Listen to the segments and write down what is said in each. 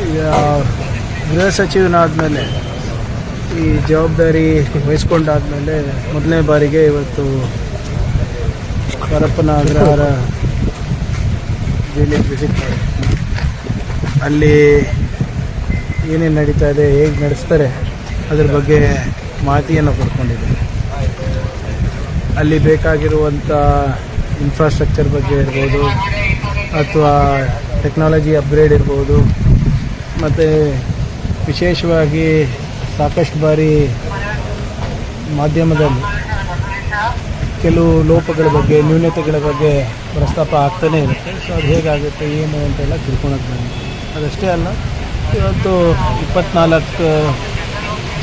ಈಗ ಗೃಹ ಸಚಿವನಾದಮೇಲೆ ಈ ಜವಾಬ್ದಾರಿ ವಹಿಸ್ಕೊಂಡಾದ್ಮೇಲೆ ಮೊದಲನೇ ಬಾರಿಗೆ ಇವತ್ತು ಪರಪ್ಪನ ಅಗ್ರಹಾರ ಜೈಲಿಗೆ ವಿಸಿಟ್ ಮಾಡಿ ಅಲ್ಲಿ ಏನೇನು ನಡೀತಾ ಇದೆ, ಹೇಗೆ ನಡೆಸ್ತಾರೆ ಅದ್ರ ಬಗ್ಗೆ ಮಾಹಿತಿಯನ್ನು ಪಡ್ಕೊಂಡಿದ್ದೀನಿ. ಅಲ್ಲಿ ಬೇಕಾಗಿರುವಂಥ ಇನ್ಫ್ರಾಸ್ಟ್ರಕ್ಚರ್ ಬಗ್ಗೆ ಇರ್ಬೋದು ಅಥವಾ ಟೆಕ್ನಾಲಜಿ ಅಪ್ಗ್ರೇಡ್ ಇರ್ಬೋದು, ಮತ್ತು ವಿಶೇಷವಾಗಿ ಸಾಕಷ್ಟು ಬಾರಿ ಮಾಧ್ಯಮದಲ್ಲಿ ಕೆಲವು ಲೋಪಗಳ ಬಗ್ಗೆ, ನ್ಯೂನತೆಗಳ ಬಗ್ಗೆ ಪ್ರಸ್ತಾಪ ಆಗ್ತಾನೇ ಇರುತ್ತೆ. ಸೊ ಅದು ಹೇಗಾಗುತ್ತೆ ಏನು ಅಂತೆಲ್ಲ ತಿಳ್ಕೊಳಕ್ಕೆ ಬಂದಿದೆ. ಅದಷ್ಟೇ ಅಲ್ಲ, ಇವತ್ತು 24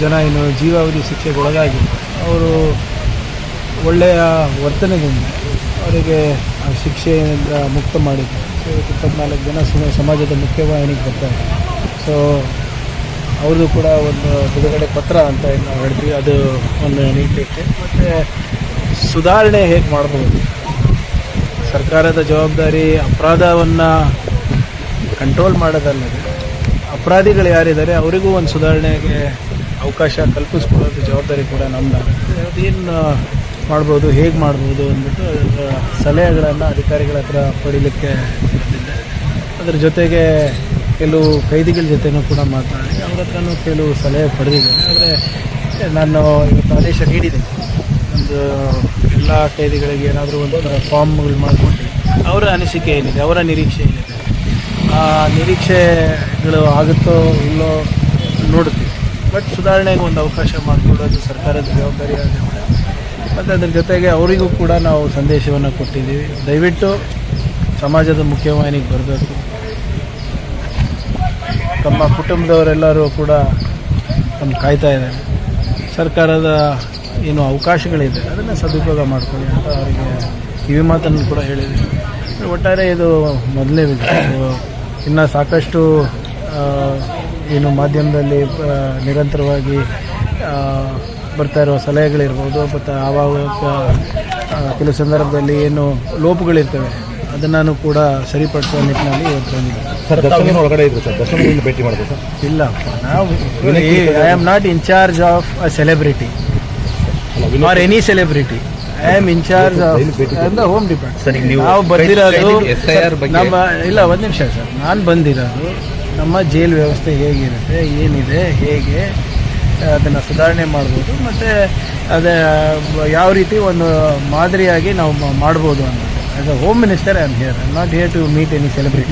ಜನ ಏನು ಜೀವಾವಧಿ ಶಿಕ್ಷೆಗೆ ಒಳಗಾಗಿ ಅವರು ಒಳ್ಳೆಯ ವರ್ತನೆಯಿಂದ ಅವರಿಗೆ ಆ ಶಿಕ್ಷೆಯಿಂದ ಮುಕ್ತ ಮಾಡಿದ್ರು. ಸೊ 24 ಜನ ಸಮಾಜದ ಮುಖ್ಯವಾಹಿನಿಗೆ ಬರ್ತಾರೆ. ಸೊ ಅವ್ರದ್ದು ಕೂಡ ಒಂದು ಬಿಡುಗಡೆ ಪತ್ರ ಅಂತ ಏನು ನಾವು ಹೇಳ್ತೀವಿ, ಅದು ಒಂದು ನೀಡಲಿಕ್ಕೆ. ಮತ್ತು ಸುಧಾರಣೆ ಹೇಗೆ ಮಾಡ್ಬೋದು, ಸರ್ಕಾರದ ಜವಾಬ್ದಾರಿ ಅಪರಾಧವನ್ನು ಕಂಟ್ರೋಲ್ ಮಾಡೋದಲ್ಲದೆ ಅಪರಾಧಿಗಳು ಯಾರಿದ್ದಾರೆ ಅವರಿಗೂ ಒಂದು ಸುಧಾರಣೆಗೆ ಅವಕಾಶ ಕಲ್ಪಿಸ್ಕೊಳ್ಳೋದು ಜವಾಬ್ದಾರಿ ಕೂಡ ನಮ್ಮದಾಗುತ್ತೆ. ಅದೇನು ಮಾಡ್ಬೋದು, ಹೇಗೆ ಮಾಡ್ಬೋದು ಅಂದ್ಬಿಟ್ಟು ಸಲಹೆಗಳನ್ನು ಅಧಿಕಾರಿಗಳ ಹತ್ರ ಪಡೀಲಿಕ್ಕೆ ಬಂದಿದ್ದೆ. ಅದರ ಜೊತೆಗೆ ಕೆಲವು ಕೈದಿಗಳ ಜೊತೆನೂ ಕೂಡ ಮಾತನಾಡಿ ಅವ್ರ ಹತ್ರನೂ ಕೆಲವು ಸಲಹೆ ಪಡೆದಿದ್ದೇನೆ. ಆದರೆ ನಾನು ಇವತ್ತು ಆದೇಶ ನೀಡಿದ್ದೀನಿ, ಒಂದು ಎಲ್ಲ ಕೈದಿಗಳಿಗೆ ಏನಾದರೂ ಒಂದು ಫಾರ್ಮ್ಗಳು ಮಾಡಿಕೊಂಡು ಅವರ ಅನಿಸಿಕೆ ಏನಿದೆ, ಅವರ ನಿರೀಕ್ಷೆ ಏನಿದೆ, ಆ ನಿರೀಕ್ಷೆಗಳು ಆಗುತ್ತೋ ಇಲ್ಲೋ ನೋಡ್ತೀವಿ. ಬಟ್ ಸುಧಾರಣೆಗೆ ಒಂದು ಅವಕಾಶ ಮಾಡಿಕೊಡೋದು ಸರ್ಕಾರದ ಜವಾಬ್ದಾರಿ ಆಗುತ್ತೆ. ಮತ್ತು ಅದ್ರ ಜೊತೆಗೆ ಅವರಿಗೂ ಕೂಡ ನಾವು ಸಂದೇಶವನ್ನು ಕೊಟ್ಟಿದ್ದೀವಿ, ದಯವಿಟ್ಟು ಸಮಾಜದ ಮುಖ್ಯವಾಹಿನಿಗೆ ಬರಬೇಕು. ತಮ್ಮ ಕುಟುಂಬದವರೆಲ್ಲರೂ ಕೂಡ ತಮ್ಮ ಕಾಯ್ತಾ ಇದ್ದಾರೆ. ಸರ್ಕಾರದ ಏನು ಅವಕಾಶಗಳಿದೆ ಅದನ್ನು ಸದುಪಯೋಗ ಮಾಡ್ಕೊಳ್ಳಿ ಅಂತ ಅವರಿಗೆ ಕಿವಿ ಮಾತನ್ನು ಕೂಡ ಹೇಳಿದ್ದೀವಿ. ಒಟ್ಟಾರೆ ಇದು ಮೊದಲನೇ ವಿಷಯ. ಇನ್ನು ಸಾಕಷ್ಟು ಏನು ಮಾಧ್ಯಮದಲ್ಲಿ ನಿರಂತರವಾಗಿ ಬರ್ತಾ ಇರುವ ಸಲಹೆಗಳಿರ್ಬೋದು, ಮತ್ತು ಆವಾಗ ಕೆಲವು ಸಂದರ್ಭದಲ್ಲಿ ಏನು ಲೋಪಗಳಿರ್ತವೆ ಅದನ್ನು ಕೂಡ ಸರಿಪಡಿಸುವ ನಿಟ್ಟಿನಲ್ಲಿ ಇವತ್ತು ಬಂದಿದೆ. ಒಳಗಡೆ ಇದ್ರು ಸರ್, ದರ್ಶನದಿಂದ ಭೇಟಿ ಮಾಡಿದೆ ಸರ್? ಇಲ್ಲಪ್ಪ, ನಾವು I am not in charge of a celebrity R any celebrity. I am in charge of the home department. ನಾವು ಬಂದಿರೋದು ನಮ್ಮ ಇಲ್ಲ, ಒಂದು ನಿಮಿಷ ಸರ್, ನಾನು ಬಂದಿರೋದು ನಮ್ಮ ಜೈಲ್ ವ್ಯವಸ್ಥೆ ಹೇಗಿರುತ್ತೆ, ಏನಿದೆ, ಹೇಗೆ ಅದನ್ನು ಸುಧಾರಣೆ ಮಾಡ್ಬೋದು, ಮತ್ತು ಅದೇ ಯಾವ ರೀತಿ ಒಂದು ಮಾದರಿಯಾಗಿ ನಾವು ಮಾಡ್ಬೋದು ಅನ್ನೋದು. As a home minister I am here. I am not here to meet any celebrity.